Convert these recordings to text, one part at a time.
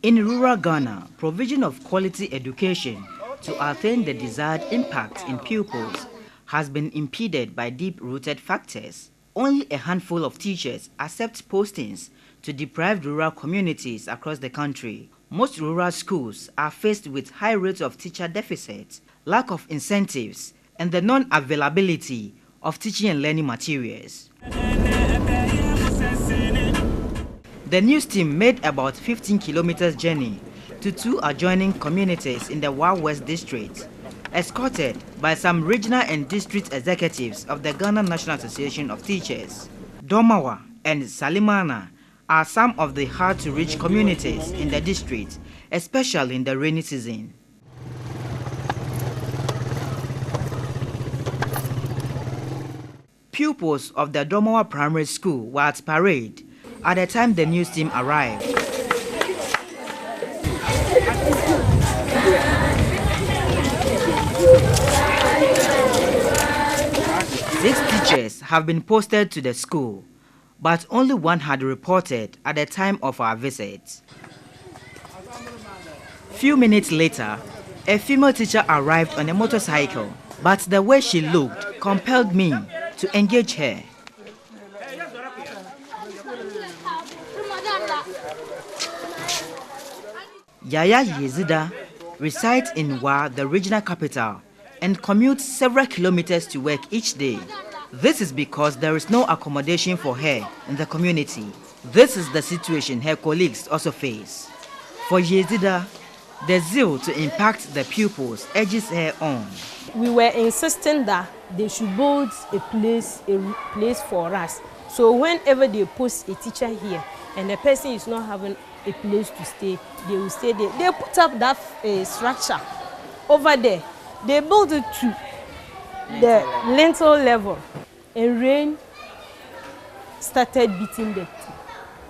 In rural Ghana, provision of quality education to attain the desired impact in pupils has been impeded by deep-rooted factors. Only a handful of teachers accept postings to deprived rural communities across the country. Most rural schools are faced with high rates of teacher deficit, lack of incentives, and the non-availability of teaching and learning materials. The news team made about 15 kilometers journey to two adjoining communities in the Wa West district, escorted by some regional and district executives of the Ghana National Association of Teachers. Dormawa and Salimana are some of the hard-to-reach communities in the district, especially in the rainy season. Pupils of the Dormawa Primary School were at parade at the time the news team arrived. Six teachers have been posted to the school, but only one had reported at the time of our visit. Few minutes later, a female teacher arrived on a motorcycle, but the way she looked compelled me to engage her. Yaya Yezida resides in Wa, the regional capital, and commutes several kilometers to work each day. This is because there is no accommodation for her in the community. This is the situation her colleagues also face. For Yezida, the zeal to impact the pupils urges her on. We were insisting that they should build a place for us. So whenever they post a teacher here and the person is not having a place to stay, they will stay there. They put up that structure over there. They built it to the lintel level, and rain started beating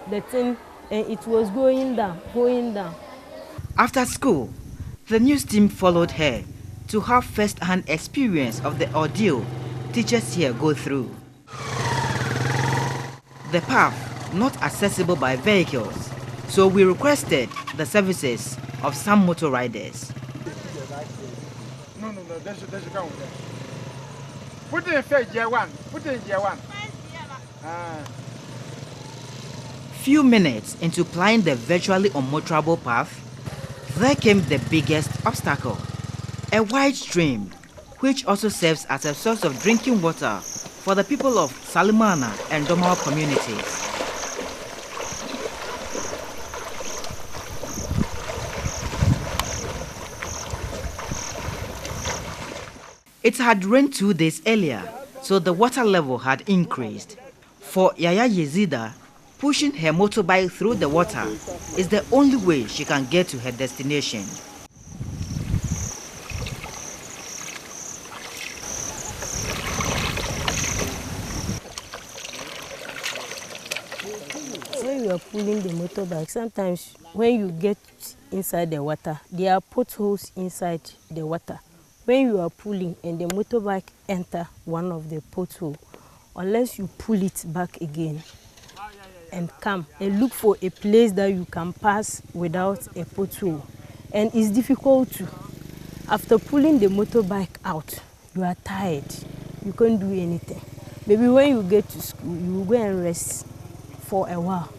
the thing, and it was going down. After school, the news team followed her to have first-hand experience of the ordeal teachers here go through. The path not accessible by vehicles, so we requested the services of some motor riders. No, that's come with that. Put it in phase gear one. Put it in gear one. Few minutes into plying the virtually unmotorable path, there came the biggest obstacle, a wide stream, which also serves as a source of drinking water for the people of Salimana and Dormawa communities. It had rained 2 days earlier, so the water level had increased. For Yaya Yezida, pushing her motorbike through the water is the only way she can get to her destination. When you are pulling the motorbike, sometimes when you get inside the water, there are potholes inside the water. When you are pulling and the motorbike enter one of the potholes, unless you pull it back again and come and look for a place that you can pass without a pothole. And it's difficult to. After pulling the motorbike out, you are tired. You can't do anything. Maybe when you get to school, you will go and rest for a while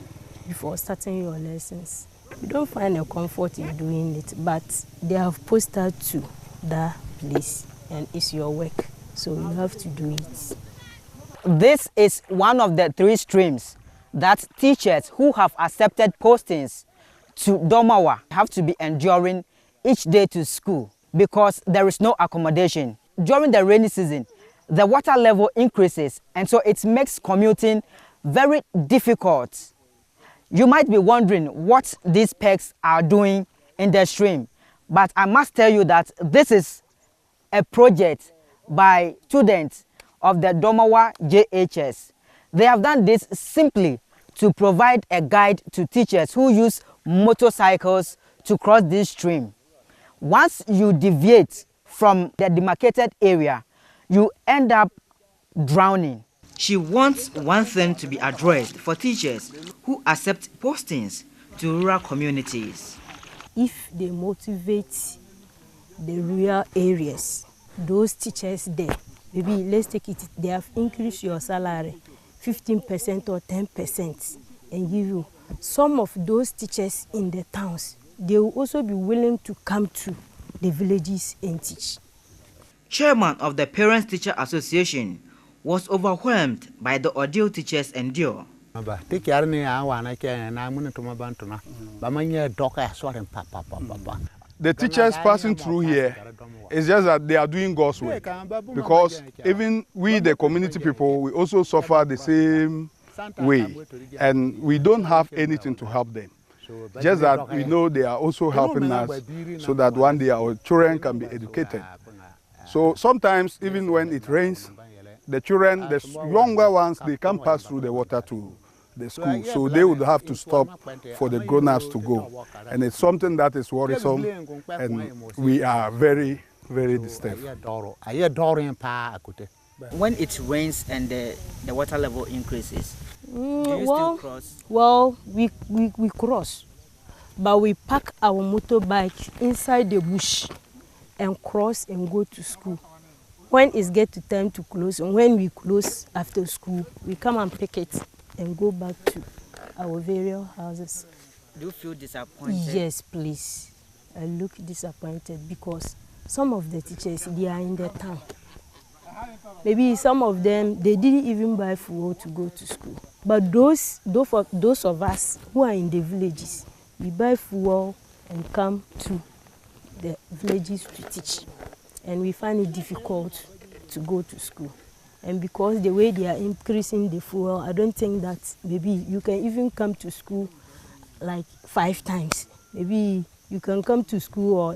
before starting your lessons. You don't find a comfort in doing it, but they have posted to that place and it's your work, so you have to do it. This is one of the 3 streams that teachers who have accepted postings to Dormawa have to be enduring each day to school because there is no accommodation. During the rainy season, the water level increases, and so it makes commuting very difficult. You might be wondering what these pegs are doing in the stream, but I must tell you that this is a project by students of the Dormawa JHS. They have done this simply to provide a guide to teachers who use motorcycles to cross this stream. Once you deviate from the demarcated area, you end up drowning. She wants one thing to be addressed for teachers who accept postings to rural communities. If they motivate the rural areas, those teachers there, maybe let's take it, they have increased your salary 15% or 10% and give you. Some of those teachers in the towns, they will also be willing to come to the villages and teach. Chairman of the Parents Teacher Association was overwhelmed by the ordeal teachers endure. The teachers passing through here, it's just that they are doing God's work. Because even we, the community people, we also suffer the same way. And we don't have anything to help them. Just that we know they are also helping us so that one day our children can be educated. So sometimes, even when it rains, the children, the younger ones, they can pass through the water to the school. So they would have to stop for the grown-ups to go. And it's something that is worrisome, and we are very, very disturbed. When it rains and the water level increases, do you still cross? Well, we cross, but we park our motorbike inside the bush and cross and go to school. When it gets to time to close, and when we close after school, we come and pick it and go back to our various houses. Do you feel disappointed? Yes, please. I look disappointed because some of the teachers, they are in the town. Maybe some of them, they didn't even buy fuel to go to school. But those of us who are in the villages, we buy fuel and come to the villages to teach. And we find it difficult to go to school. And because the way they are increasing the fuel, I don't think that maybe you can even come to school like 5 times. Maybe you can come to school, or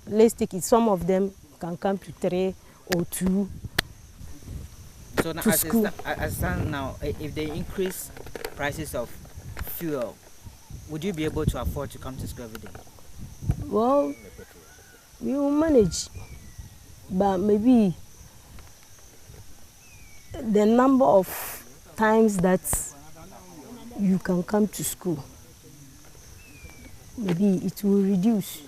let's take it, some of them can come to 3 or 2. So now, as it stands now, if they increase prices of fuel, would you be able to afford to come to school every day? Well, we will manage, but maybe the number of times that you can come to school, maybe it will reduce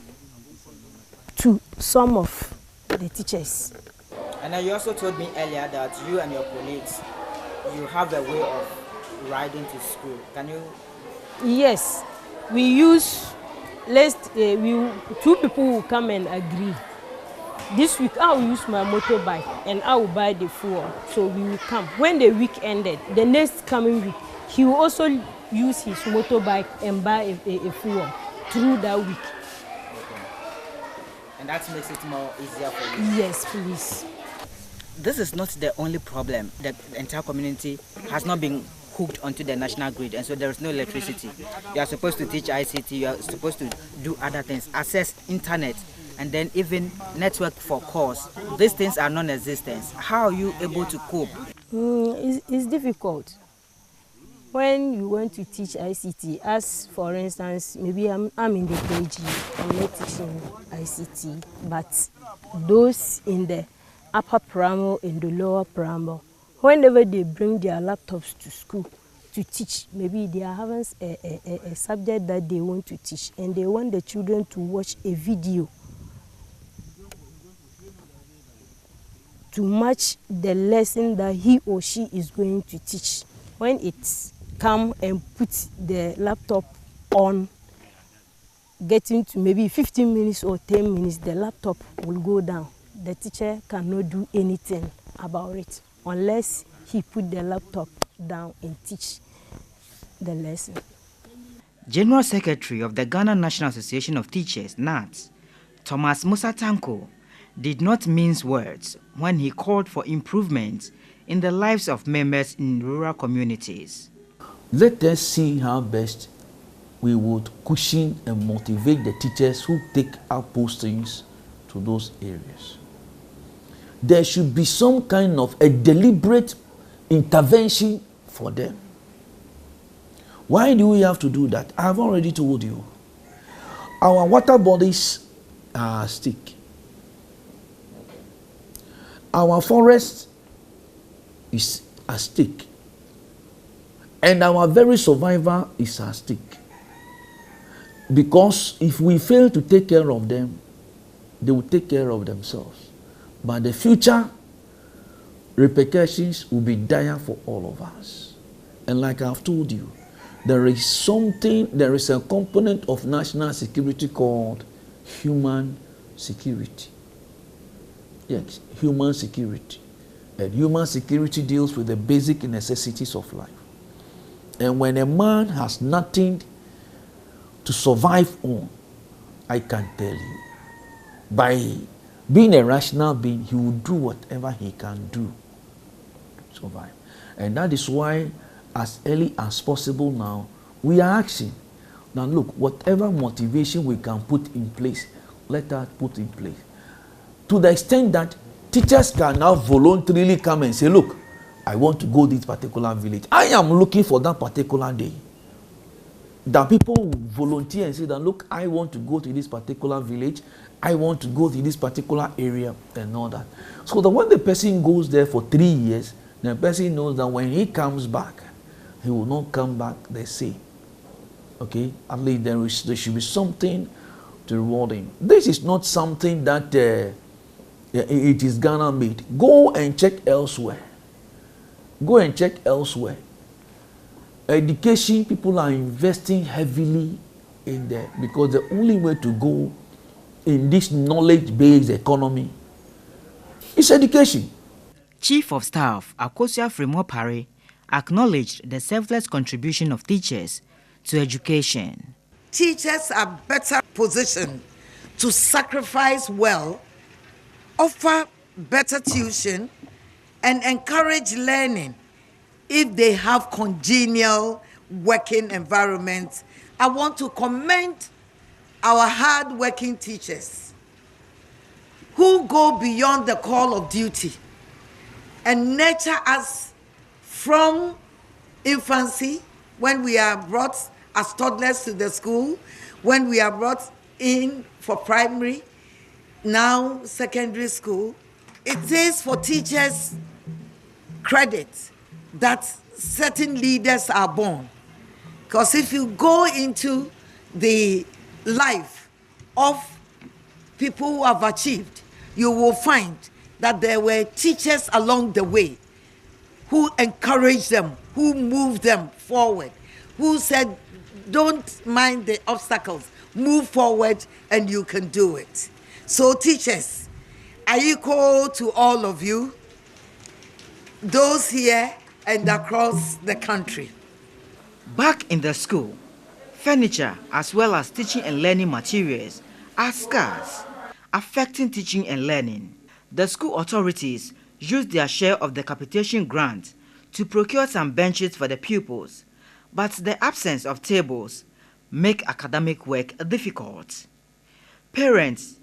to some of the teachers. And you also told me earlier that you and your colleagues, you have a way of riding to school. Can you? Yes, we use, 2 people will come and agree. This week I will use my motorbike and I will buy the fuel. So we will come. When the week ended, the next coming week, he will also use his motorbike and buy a fuel through that week. And that makes it more easier for you? Yes, please. This is not the only problem. The entire community has not been hooked onto the national grid, and so there is no electricity. You are supposed to teach ICT, you are supposed to do other things, access internet, and then even network for calls. These things are non-existent. How are you able to cope? It's difficult. When you want to teach ICT, as for instance, maybe I'm in the KG, I'm not teaching ICT, but those in the upper primary and the lower primary, whenever they bring their laptops to school to teach, maybe they are having a subject that they want to teach, and they want the children to watch a video to match the lesson that he or she is going to teach. When it's come and put the laptop on, getting to maybe 15 minutes or 10 minutes, the laptop will go down. The teacher cannot do anything about it unless he put the laptop down and teach the lesson. General Secretary of the Ghana National Association of Teachers, NATS, Thomas Musa Tanko, did not mince words when he called for improvements in the lives of members in rural communities. Let us see how best we would cushion and motivate the teachers who take up postings to those areas. There should be some kind of a deliberate intervention for them. Why do we have to do that? I've already told you. Our water bodies are stick. Our forest is a stick. And our very survival is at stake. Because if we fail to take care of them, they will take care of themselves. But the future repercussions will be dire for all of us. And like I've told you, there is a component of national security called human security. Yes, human security. And human security deals with the basic necessities of life. And when a man has nothing to survive on, I can tell you, by being a rational being, he will do whatever he can do to survive. And that is why, as early as possible now, we are asking, now look, whatever motivation we can put in place, let us put in place. To the extent that teachers can now voluntarily come and say, look, I want to go to this particular village. I am looking for that particular day. That people will volunteer and say that, look, I want to go to this particular village. I want to go to this particular area and all that. So that when the person goes there for 3 years, the person knows that when he comes back, he will not come back the same. Okay? At least there should be something to reward him. This is not something that it is Ghana made. Go and check elsewhere. Go and check elsewhere. Education, people are investing heavily in there because the only way to go in this knowledge-based economy is education. Chief of Staff Akosua Fremo Pare acknowledged the selfless contribution of teachers to education. Teachers are better positioned to sacrifice well, offer better tuition, and encourage learning if they have congenial working environments. I want to commend our hard-working teachers who go beyond the call of duty and nurture us from infancy, when we are brought as toddlers to the school, when we are brought in for primary, now secondary school. It is for teachers credit that certain leaders are born. Because if you go into the life of people who have achieved, you will find that there were teachers along the way who encouraged them, who moved them forward, who said, don't mind the obstacles, move forward and you can do it. So teachers, I equal to all of you, those here and across the country. Back in the school, furniture as well as teaching and learning materials are scarce, affecting teaching and learning. The school authorities used their share of the capitation grant to procure some benches for the pupils, but the absence of tables make academic work difficult. Parents,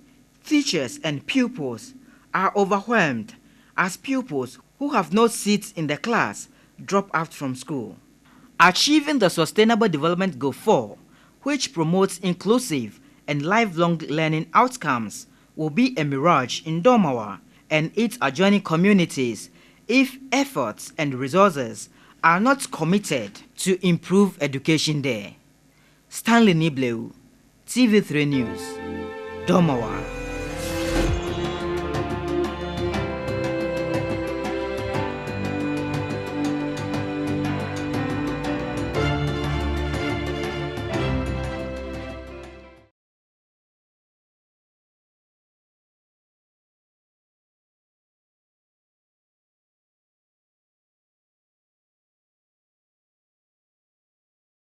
teachers and pupils are overwhelmed as pupils who have no seats in the class drop out from school. Achieving the Sustainable Development Goal 4, which promotes inclusive and lifelong learning outcomes, will be a mirage in Dormawa and its adjoining communities if efforts and resources are not committed to improve education there. Stanley Nibleu, TV3 News, Dormawa.